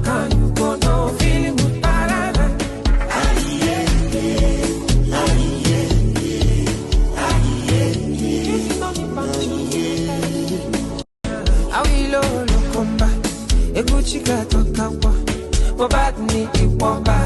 talk and you go no feeling good. Awilo lokomba, eguchika tokawa, obadni iwamba.